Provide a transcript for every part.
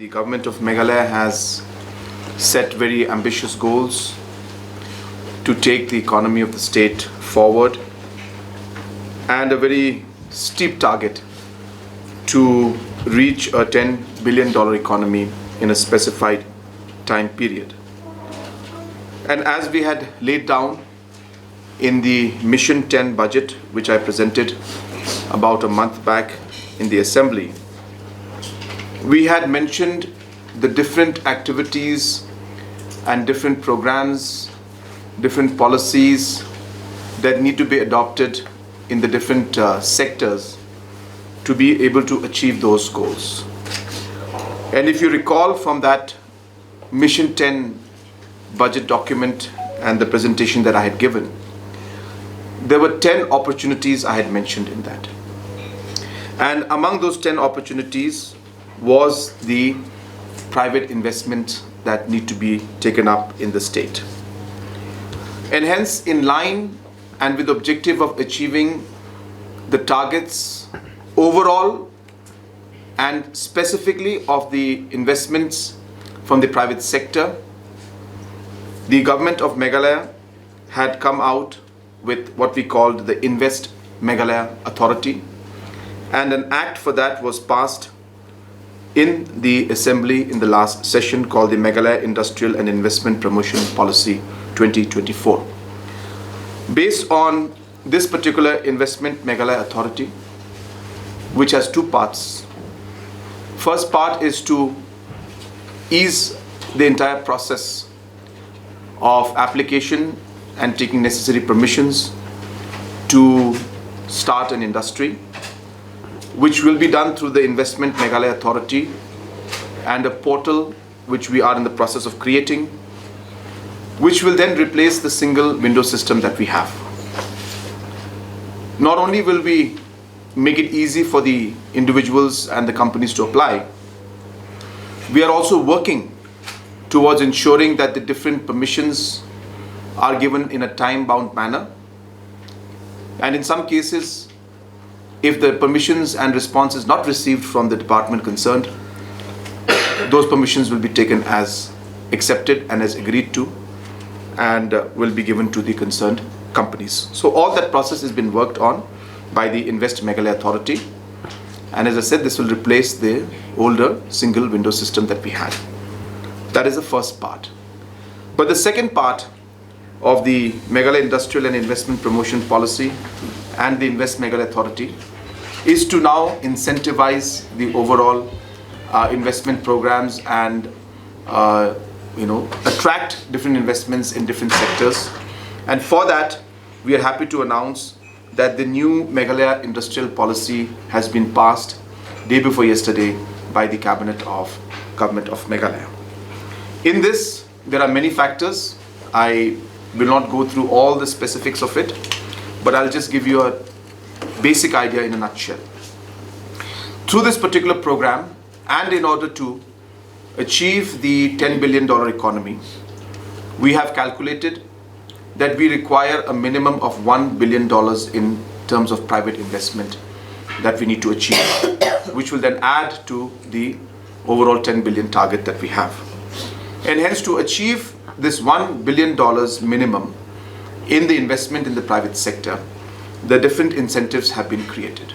The government of Meghalaya has set very ambitious goals to take the economy of the state forward, and a very steep target to reach a $10 billion economy in a specified time period. And as we had laid down in the Mission 10 budget, which I presented about a month back in the Assembly, we had mentioned the different activities and different programs, different policies that need to be adopted in the different sectors to be able to achieve those goals. And if you recall from that Mission 10 budget document and the presentation that I had given, there were 10 opportunities I had mentioned in that. And among those 10 opportunities was the private investment that need to be taken up in the state. And hence, in line and with the objective of achieving the targets overall and specifically of the investments from the private sector, the government of Meghalaya had come out with what we called the Invest Meghalaya Authority, and an act for that was passed in the Assembly in the last session, called the Meghalaya Industrial and Investment Promotion Policy 2024. Based on this particular Investment Meghalaya Authority, which has two parts. First part is to ease the entire process of application and taking necessary permissions to start an industry, which will be done through the Investment Meghalaya Authority and a portal which we are in the process of creating, which will then replace the single window system that we have. Not only will we make it easy for the individuals and the companies to apply, we are also working towards ensuring that the different permissions are given in a time-bound manner. And in some cases, if the permissions and response is not received from the department concerned, those permissions will be taken as accepted and as agreed to, and will be given to the concerned companies. So all that process has been worked on by the Invest Meghalaya Authority, and as I said, this will replace the older single window system that we had. That is the first part. But the second part of the Meghalaya Industrial and Investment Promotion Policy and the Invest Meghalaya Authority is to now incentivize the overall investment programs and attract different investments in different sectors. And for that, we are happy to announce that the new Meghalaya Industrial Policy has been passed day before yesterday by the Cabinet of Government of Meghalaya. In this, there are many factors. I will not go through all the specifics of it, but I'll just give you a basic idea in a nutshell. Through this particular program, and in order to achieve the $10 billion economy, we have calculated that we require a minimum of $1 billion in terms of private investment that we need to achieve, which will then add to the overall $10 billion target that we have. And hence, to achieve this $1 billion minimum in the investment in the private sector, the different incentives have been created.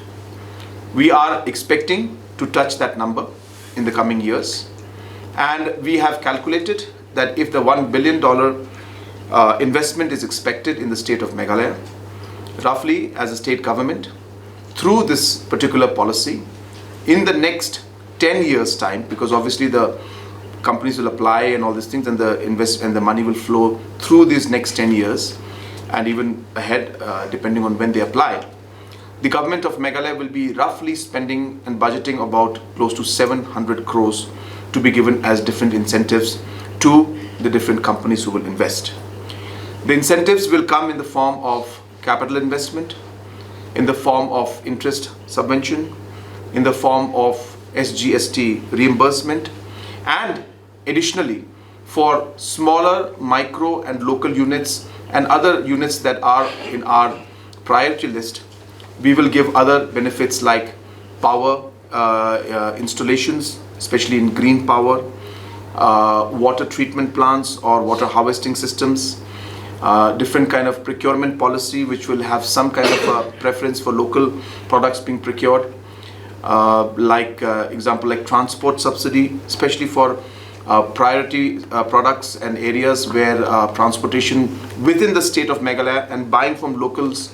We are expecting to touch that number in the coming years, and we have calculated that if the $1 billion investment is expected in the state of Meghalaya, roughly as a state government, through this particular policy, in the next 10 years' time, because obviously the companies will apply and all these things, and the money will flow through these next 10 years and even ahead, depending on when they apply, the government of Meghalaya will be roughly spending and budgeting about close to 700 crores to be given as different incentives to the different companies who will invest. The incentives will come in the form of capital investment, in the form of interest subvention, in the form of SGST reimbursement, and additionally for smaller micro and local units and other units that are in our priority list, we will give other benefits like power installations especially in green power, water treatment plants or water harvesting systems, different kind of procurement policy which will have some kind of a preference for local products being procured, example like transport subsidy, especially for priority products and areas where transportation within the state of Meghalaya and buying from locals,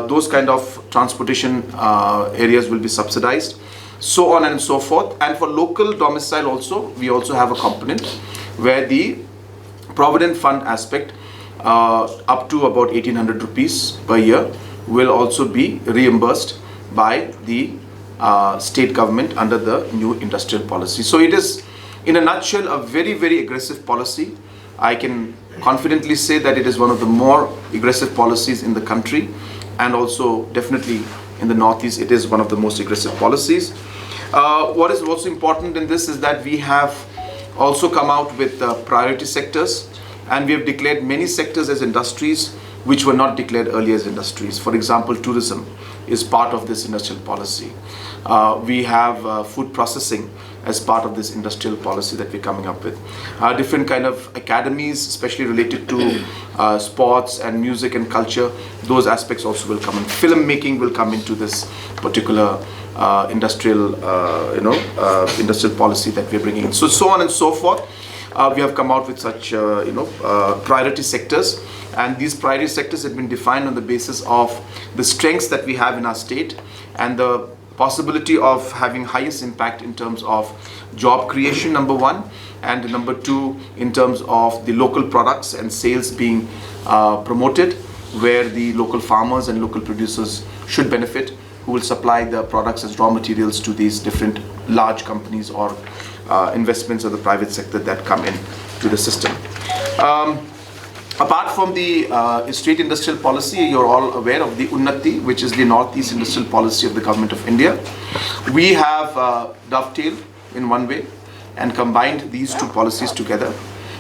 those kind of transportation areas will be subsidized, so on and so forth. And for local domicile also, we also have a component where the provident fund aspect up to about 1800 rupees per year will also be reimbursed by the state government under the new industrial policy. So it is, in a nutshell, a very, very aggressive policy. I can confidently say that it is one of the more aggressive policies in the country, and also definitely in the Northeast it is one of the most aggressive policies. What is also important in this is that we have also come out with priority sectors, and we have declared many sectors as industries which were not declared earlier as industries. For example, tourism is part of this industrial policy. We have food processing as part of this industrial policy that we're coming up with. Different kind of academies, especially related to sports and music and culture, those aspects also will come in. Filmmaking will come into this particular industrial policy that we're bringing in. So on and so forth. We have come out with such priority sectors, and these priority sectors have been defined on the basis of the strengths that we have in our state and the possibility of having highest impact in terms of job creation, number one, and number two, in terms of the local products and sales being promoted, where the local farmers and local producers should benefit, who will supply the products as raw materials to these different large companies or investments of the private sector that come in to the system. Apart from the state industrial policy, you're all aware of the Unnati, which is the Northeast industrial policy of the government of India. We have dovetailed in one way and combined these two policies together,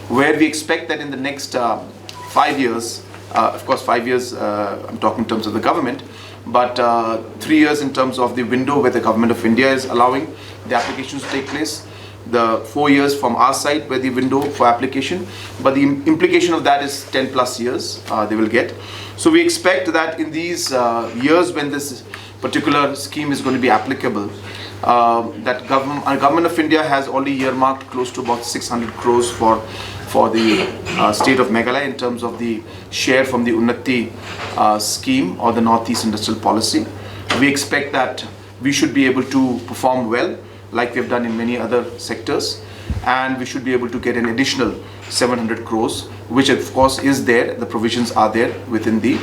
where we expect that in the next 5 years, of course 5 years, I'm talking in terms of the government, but 3 years in terms of the window where the government of India is allowing the applications to take place, the 4 years from our side where the window for application, but the implication of that is 10 plus years they will get. So we expect that in these years when this particular scheme is going to be applicable, that government of India has already earmarked close to about 600 crores for the state of Meghalaya in terms of the share from the Unnati scheme or the Northeast industrial policy. We expect that we should be able to perform well, like we have done in many other sectors, and we should be able to get an additional 700 crores, which of course is there, the provisions are there within the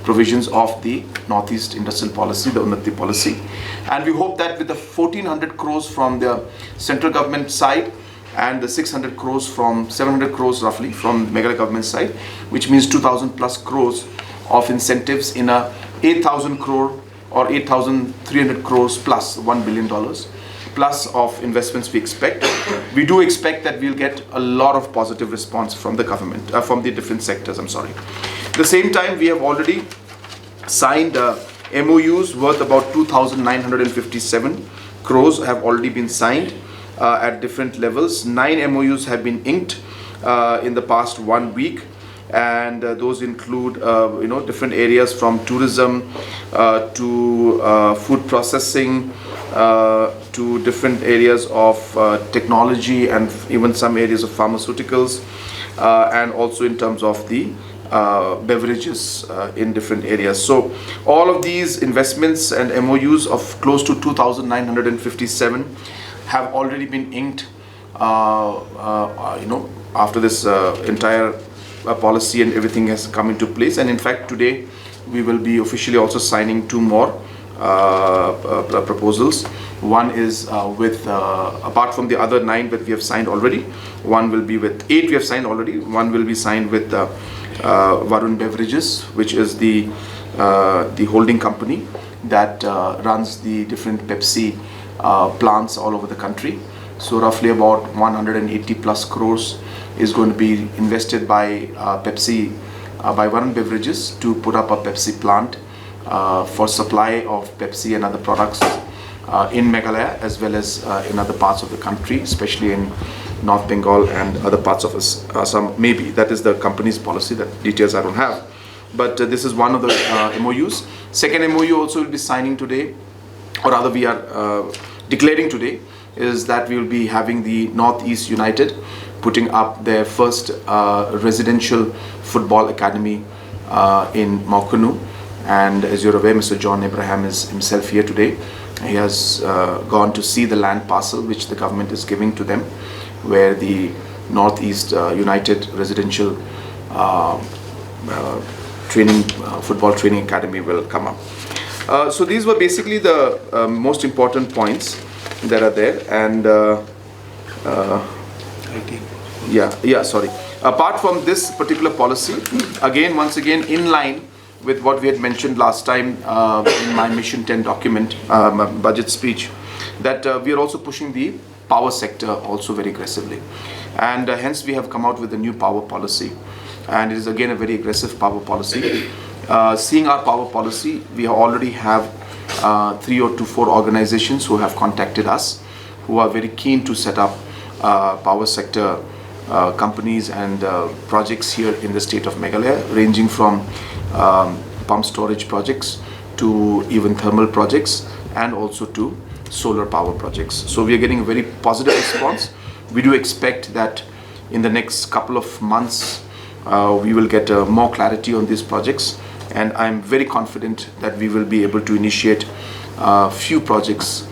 provisions of the Northeast industrial policy, the Unnati policy. And we hope that with the 1400 crores from the central government side and the 600 crores from 700 crores roughly from Meghalaya government side, which means 2000 plus crores of incentives in a 8,000 crore or 8,300 crores plus $1 billion plus of investments we expect. We do expect that we'll get a lot of positive response from the government, from the different sectors, I'm sorry. At the same time, we have already signed MOUs worth about 2,957 crores have already been signed at different levels. 9 MOUs have been inked in the past 1 week, and those include different areas from tourism to food processing, to different areas of technology and even some areas of pharmaceuticals, and also in terms of the beverages in different areas. So all of these investments and MOUs of close to 2,957 have already been inked after this entire policy and everything has come into place. And in fact today we will be officially also signing 2 more proposals. One is with apart from the other 9 that we have signed already, one will be with 8 we have signed already. One will be signed with Varun Beverages, which is the holding company that runs the different Pepsi plants all over the country. So roughly about 180 plus crores is going to be invested by Pepsi, by Varun Beverages, to put up a Pepsi plant for supply of Pepsi and other products in Meghalaya as well as in other parts of the country, especially in North Bengal and other parts of Assam. Maybe that is the company's policy. That details I don't have, but this is one of the MOUs. Second MOU also will be signing today, or rather we are declaring today, is that we will be having the Northeast United putting up their first residential football academy in Maukunu. And as you're aware, Mr. John Abraham is himself here today. He has gone to see the land parcel which the government is giving to them, where the Northeast United Residential Football Training Academy will come up. So these were basically the most important points that are there. And sorry. Apart from this particular policy, once again, in line with what we had mentioned last time in my Mission 10 document, budget speech, that we are also pushing the power sector also very aggressively. And hence we have come out with a new power policy. And it is again a very aggressive power policy. Seeing our power policy, we already have 3 or 4 organizations who have contacted us, who are very keen to set up power sector companies and projects here in the state of Meghalaya, ranging from pump storage projects to even thermal projects and also to solar power projects. So we are getting a very positive response. We do expect that in the next couple of months we will get more clarity on these projects, and I'm very confident that we will be able to initiate a few projects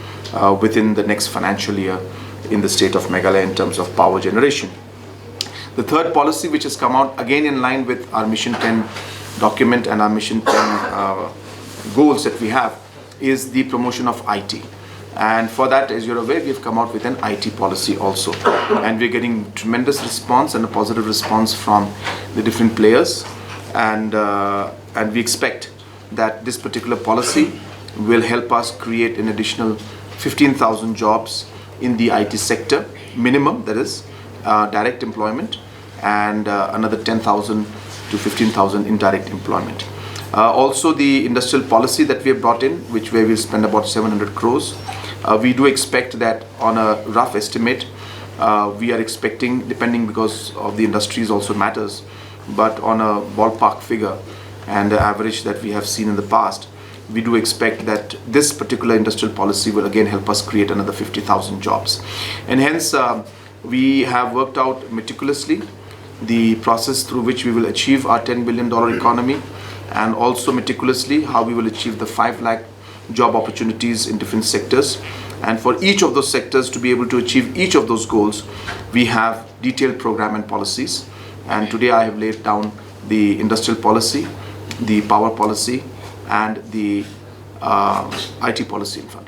within the next financial year in the state of Meghalaya in terms of power generation. The third policy which has come out, again in line with our Mission 10 document and our Mission 10 goals that we have, is the promotion of IT. And for that, as you're aware, we have come out with an IT policy also. And we're getting tremendous response and a positive response from the different players. And we expect that this particular policy will help us create an additional 15,000 jobs in the IT sector, minimum, that is, direct employment, and another 10,000 to 15,000 indirect employment. Also the industrial policy that we have brought in, where we'll spend about 700 crores. We do expect that on a rough estimate, we are expecting, depending because of the industries also matters, but on a ballpark figure and the average that we have seen in the past, we do expect that this particular industrial policy will again help us create another 50,000 jobs. And hence we have worked out meticulously the process through which we will achieve our $10 billion economy, and also meticulously how we will achieve the 5 lakh job opportunities in different sectors. And for each of those sectors to be able to achieve each of those goals, we have detailed program and policies. And today I have laid down the industrial policy, the power policy, and the IT policy in front.